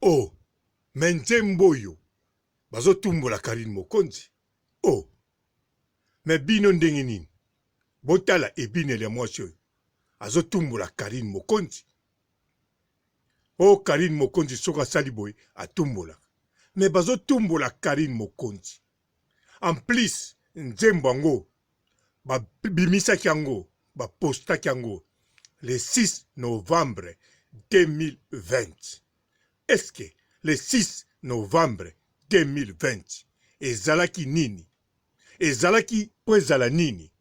Oh, Menzembo oyo bazotumbola Karine Mokonzi. Oh, me bino ndenge nini botala ebinele ya mwasi oyo azotumbola Karine Mokonzi. Oh, Karine Mokonzi soki asali boye atumbola, me bazotumbola Karine Mokonzi. En plus nzembo yango babimisaki yango bapostaki yango le 6 novembre 2020. Est-ce que le 6 novembre 2020 ezalaki nini? Ezalaki po ezala nini?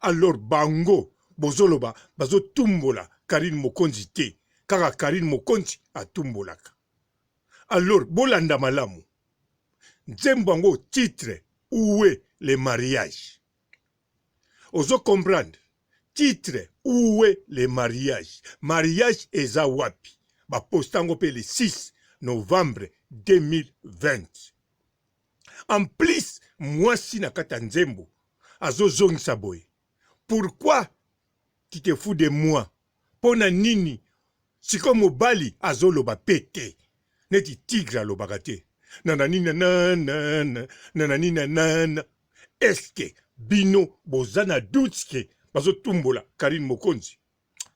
Alors bango bozoloba bazotumbola Karine Mokonzi te, kaka Karine Mokonzi atumbolaka. Alors bolanda malamu. Nzembo yango titre où est le mariage? Ozo comprendre? Titre où est le mariage? Mariage eza wapi? Ba postango pe le 6 novembre 2020. En plus, mwasi na kata nzembo azo zongisa boye. Pourquoi tu te fous de moi? Pona nini? Siko mobali azo loba pete. Neti tigre alobaka te. Nananina nanana, nananina nanana. Est-ce que bino bozana doute bazo tumbola Karine Mokonzi?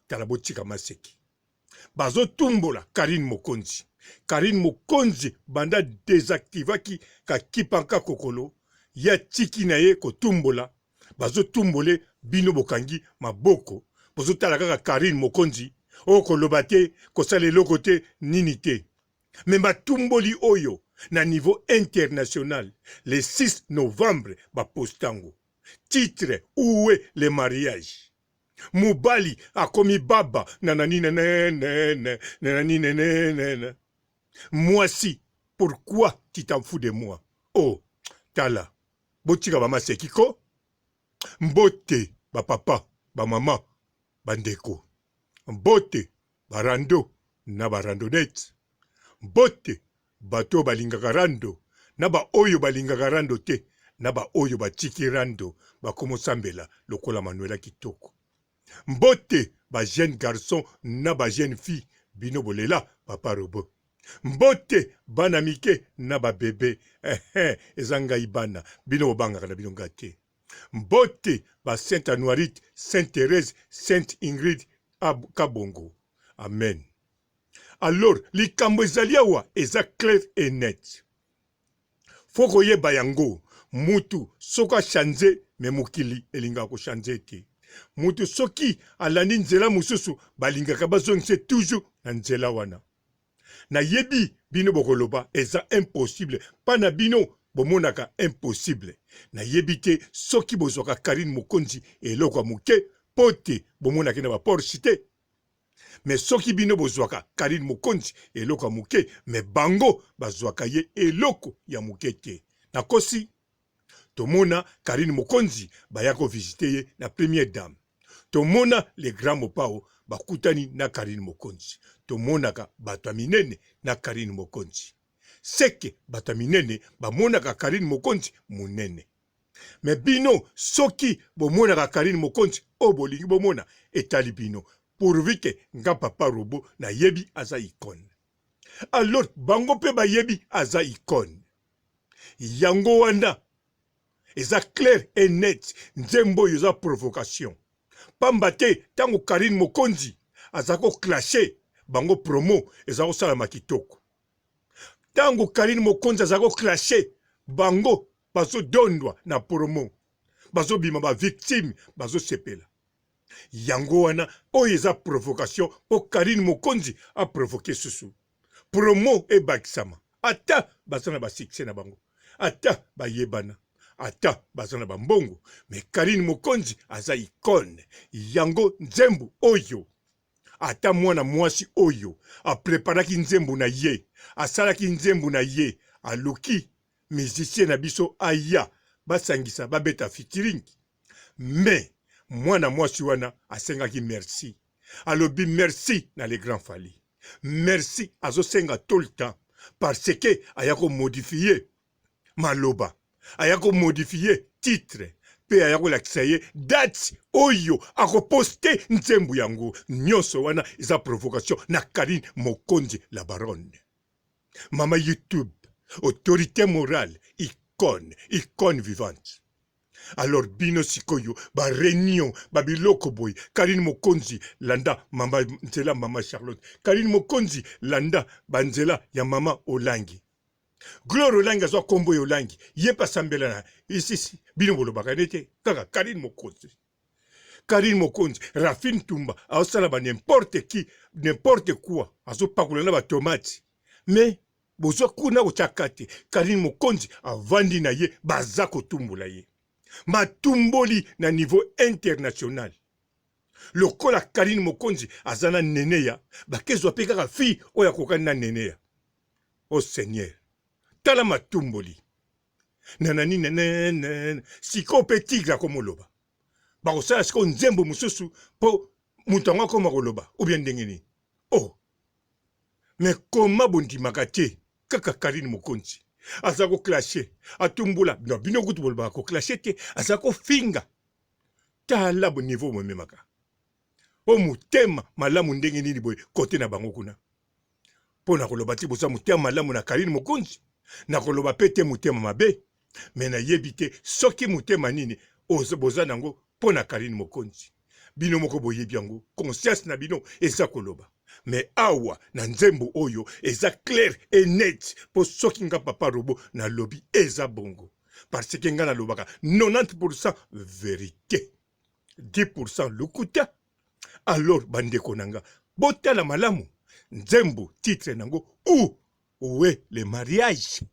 Tala botika maseki. Bazo tumbola Karine Mokonzi. Karine Mokonzi banda désactivaki ka kipanka kokolo ya tiki na ye ko tumbola. Bazo tumbole bino bokangi maboko. Bazo tala kaka Karine Mokonzi. Oko lobate ko sale lokote nini te. Mais batumboli oyo na niveau international le 6 novembre ba postango. Titre où est le mariage? Mubali akomi baba nanani nanani. Moi si, pourquoi tu t'en fous de moi? Oh, tala, botika ba masekiko, mbote ba papa, ba mama, bandeko, mbote barando na barandonete, mbote bato balingaka rando na ba oyo balingaka rando te, na ba oyo batiki rando bakomosambela lokola Manuela Kitoko. Mbote ba jeune garçon na ba jeune fille bino bolela papa robo. Mbote bana mike na ba bebe ezanga ibana bino bobanga na bino ngate. Mbote ba Sainte Anuarite, Sainte Thérèse, Sainte Ingrid Kabongo. Amen. Alors likambo ezali awa eza clair et net. Foko yeba yango mutu soka chanze me mokili elinga ko chanze te. Mutu soki alandi nzela mususu balingaka bazongise toujours na nzela wana. Na yebi bino bokoloba eza impossible. Pana bino bomonaka impossible. Na yebi te soki bozwaka Karine Mokonzi eloko muke pote bomonaki na ba Porsche te. Mais soki bino bozwaka Karine Mokonzi eloko muke me bango bazwaka ye eloko ya muke te. Na kosi tomona Karine Mokonzi bayako visiter ye na première dame. Tomona le grand mopao bakutani na Karine Mokonzi. Tomonaka bataminene na Karine Mokonzi. Seke bataminene bamonaka Karine Mokonzi munene. Me bino soki bomonaka Karine Mokonzi obolingi bomona etali bino. Pourvu que nga papa robo na yebi aza icône. Alors bango pe ba yebi aza icône. Yango wana eza clair et net. Nzembo yoza provocation. Pambate tango Karine Mokonzi azako clasher bango promo ezako sala makitoko. Tango Karine Mokonzi azako clasher bango bazo dondwa na promo. Bazo bima ba victime bazo sepela. Yango wana oyo eza provocation po Karine Mokonzi a provoqué susu. Promo e bakisama. Ata bazana ba succès na bango. Ata ba yebana. Ata bazana ba mbongo. Mais Karine Mokonzi aza icône. Yango nzembo oyo. Ata mwana mwasi oyo. A preparaki nzembo na ye. Asalaki nzembo na ye. Aluki musicien na biso aya. Basangisa babeta featuring. Mais mwana mwasi wana asengaki merci. Alobi merci na le grand Fally. Merci azosenga tout le temps. Parce que ayako modifier maloba. Ayako modifier titre. Pe ayako lakisa ye date oyo ako poste nzembo yango. Nyonso wana isa provocation na Karine Mokonzi la baronne. Mama YouTube, autorité morale, icône vivante. Alors bino sikoyo, ba réunion, ba biloko boy, Karine Mokonzi, landa mama nzela mama Charlotte, Karine Mokonzi, landa banzela ya mama Olangi. Gloire Olangi azwa kombo Olangi, yepa sambela na, ici, bino bolo bakanete, kaka Karine Mokonzi. Karine Mokonzi, Rafine Tumba, aosala ba n'importe qui, n'importe quoi, azo pakulana ba tomate. Mais, bozo kuna ochakate, Karine Mokonzi, avandi na ye, baza kotumbula ye. Matumboli na niveau international. Lokola Karine Mokonzi azana neneya, bakezwa pe kaka fi oya kokani na neneya. Oh Seigneur, tala matumboli. Nanani nene, siko pe tigla komoloba. Bakosala siko nzembo mususu po mutango koma koloba, ou bien ndengeni. Oh, mais comment bondimaka te kaka Karine Mokonzi? Azako clasher, atumbula, no bino kutu bolba ko clasher te, azako finga. Tala bo niveau memaka. O mutema malamu ndenge nini boy kote na bango kuna. Pona koloba ti bosa mutema malamu na Karine Mokonzi, na koloba pete mutema mabe, mena yebite soki mutema nini ozo boza nango pona Karine Mokonzi. Bino moko boyebi yango, conscience na bino eza koloba. Mais awa na nzembo oyo eza clair et net po soki nga papa robo na lobby eza bongo. Parce que nga na lobaka 90% vérité, 10% lukuta. Alors bandeko nanga, botala malamu, nzembo titre nango où est le mariage?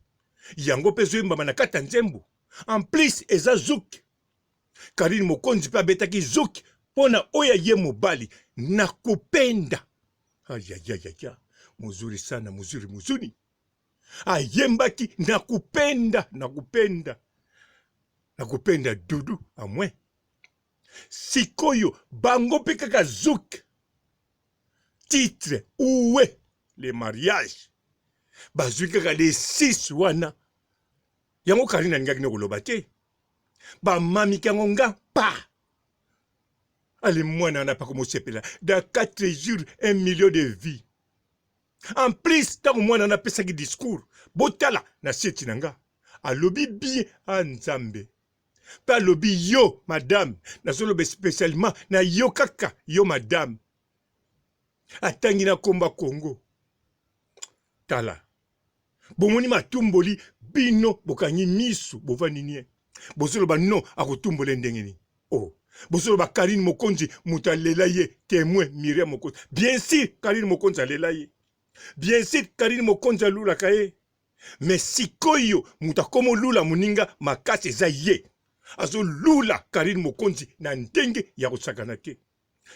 Yango pezo yemba na kata nzembo. En plus eza zouk. Karine Mokonzi pa betaki zouk pona oya ye mobali na kupenda. Ayayayaya, muzuri sana, muzuri. Ayembaki nakupenda dudu amwe. Sikoyo bango pe kaka zouk. Titre où est le mariage? Bazui kaka les 6 wana. Yango Karine ngaki no koloba te. Ba mami kango nga pa. Allez, moi, n'en a pas commencé là. Dans 4 jours, 1 million de vies. En plus, tant que moi, n'en a pas ça qui discours. Botala, na seti nanga. A lobby bien en Zambé. Pas lobby yo, madame. Na solo spécialement, na yo kaka, yo, madame. Atangi na komba Congo. Tala. Bomoni matumboli, bino, bokanyi misu, bovani nie. Bosolo ba non, akotumbole ndengeni. Oh. Bosolo ba Karine Mokonzi muta lelaye témoin Myriam Mokonzi. Bien sûr Karine Mokonzi lelaye. Bien sûr Karine Mokonzi lula kaye. Mais sikoyo muta komo lula muninga makasi eza ye. Azo lula Karine Mokonzi na ndenge ya kosakana te.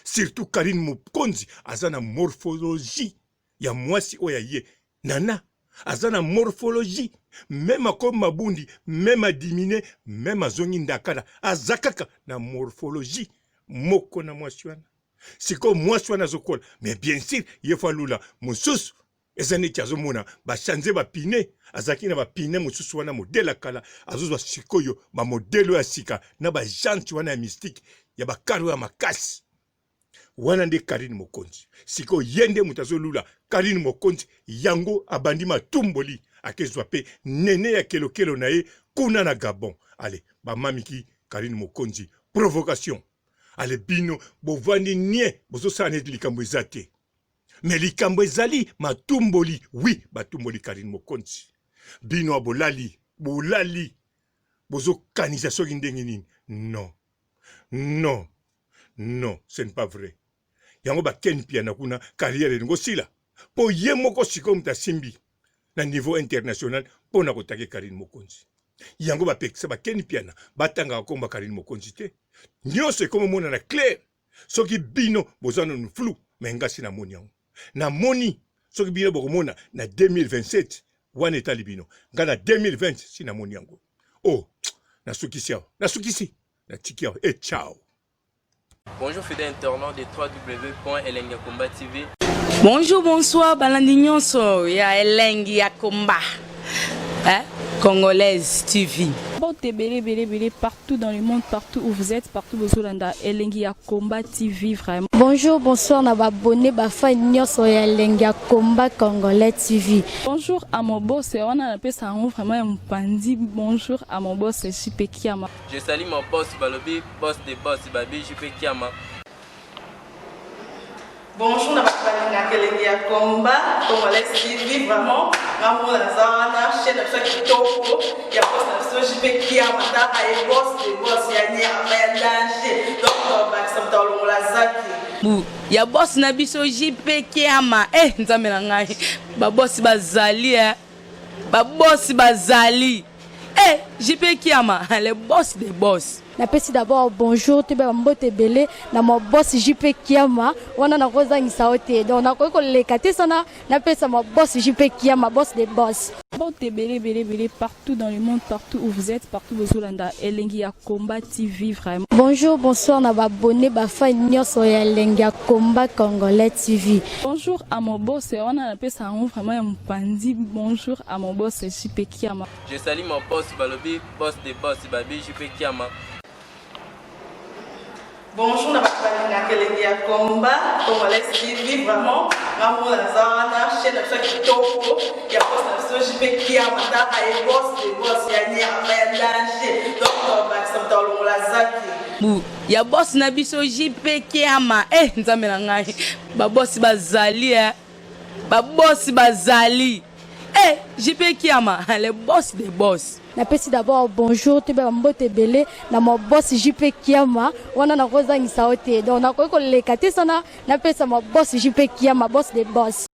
Surtout Karine Mokonzi azana morphologie ya mwasi oya ye. Nana azana morphologie. Même comme mabundi, même à diminuer, même à zongi ndakala, azakaka na morphologie, moko na mwaswana. C'est comme mwaswana zokol. Mais bien sûr, il faut lula, moussous, ezane tiazomona, ba chanze ba pine, azaki na ba pine moussous wana modèle akala, azozwa sikoyo, ba modèle ya sika, na ba janti wana mystique, ya ba karo ya makasi. Wana nde Karine Mokonzi. Siko yende mutazo lula, Karine Mokonzi, yango abandi matumboli. Akezwa pe nene ya kelo na ye kuna na Gabon. Allez, ba mamiki Karine Mokonzi, provocation. Allez bino bovandi nie bozo sane likambo ezate. Mais likambo ezali matumboli, oui, batumboli Karine Mokonzi. Bino abolali, bolali. Bozo kanisa soki ndenge nini? Non. Non. Non, ce n'est pas vrai. Yango ba ken pia na kuna carrière ngo sila. Po ye moko siko mta simbi. Na niveau international pona kotake Karine Mokonzi. Yango ba pekisa ba ken piana batanga komba Karine Mokonzi te. Nyose comme mona na clair. Soki bino bozano no flou menga sina moni yango. Na moni soki bino bokomona na 2027 wana etali bino. Ngana 2020 sina moni yango. Oh, na sukisi yao. Na sukisi. Na tiki yao. Et ciao. Bonjour fidèles internautes de www.elengiakomba TV. Bonjour, bonsoir, balandi nyonso ya Elengi ya Komba. Congolaise TV. Bon, belé, partout dans le monde, partout où vous êtes, partout où vous êtes, Elengia Combat TV, vraiment. Bonjour, bonsoir, na abonné, fan nyonso ya Elengia Combat Congolais TV. Bonjour à mon boss, on a appelé ça vraiment un pandi. Bonjour à mon boss, JP Kiama. Je salue mon boss Balobi, boss des boss Babi, JP Kiama. Bonjour, na Elengia Combat Congolais TV, vraiment. Maman Lazana, chaîne de chaque topo, il y a boss na JP Kiama, et boss des boss, il y a ni à danger. Donc, on va s'entendre la zaki. Ya boss na biso JP Kiama nzambe na ngai ba boss bazali ba boss bazali JP Kiama le boss des boss. Napesi d'abord bonjour te ba mbote belé na mo boss JP Kiama wana na kozangisa ote donc na ko lekate sana napesa mo boss JP Kiama boss des boss. Bon, belé, partout dans le monde, partout où vous êtes, partout où vous êtes, Elengia Combat TV, vraiment. Bonjour, bonsoir, na abonné, fan nyonso ya Elengia Combat Congolais TV. Bonjour à mon boss, on a appelé ça vraiment un pandi. Bonjour à mon boss, JP Kiama. Je salue mon boss Balobi, boss des boss Babi, JP Kiama. Bonjour, na Elengia Combat Congolais TV, vraiment. Maman Lazana, chaîne de chaque topo, il y a boss na JP Kiama, et boss des boss, il y a ni à danger. Donc, on va s'entendre la zaki. Ya boss na biso JP Kiama nzambe na ngai ba boss bazali ba boss bazali JP Kiama le boss des boss. Napesi d'abord bonjour te ba mbote belé na mo boss JP Kiama wana na kozangisa ote donc na ko lekate sana napesa mo boss JP Kiama boss des boss.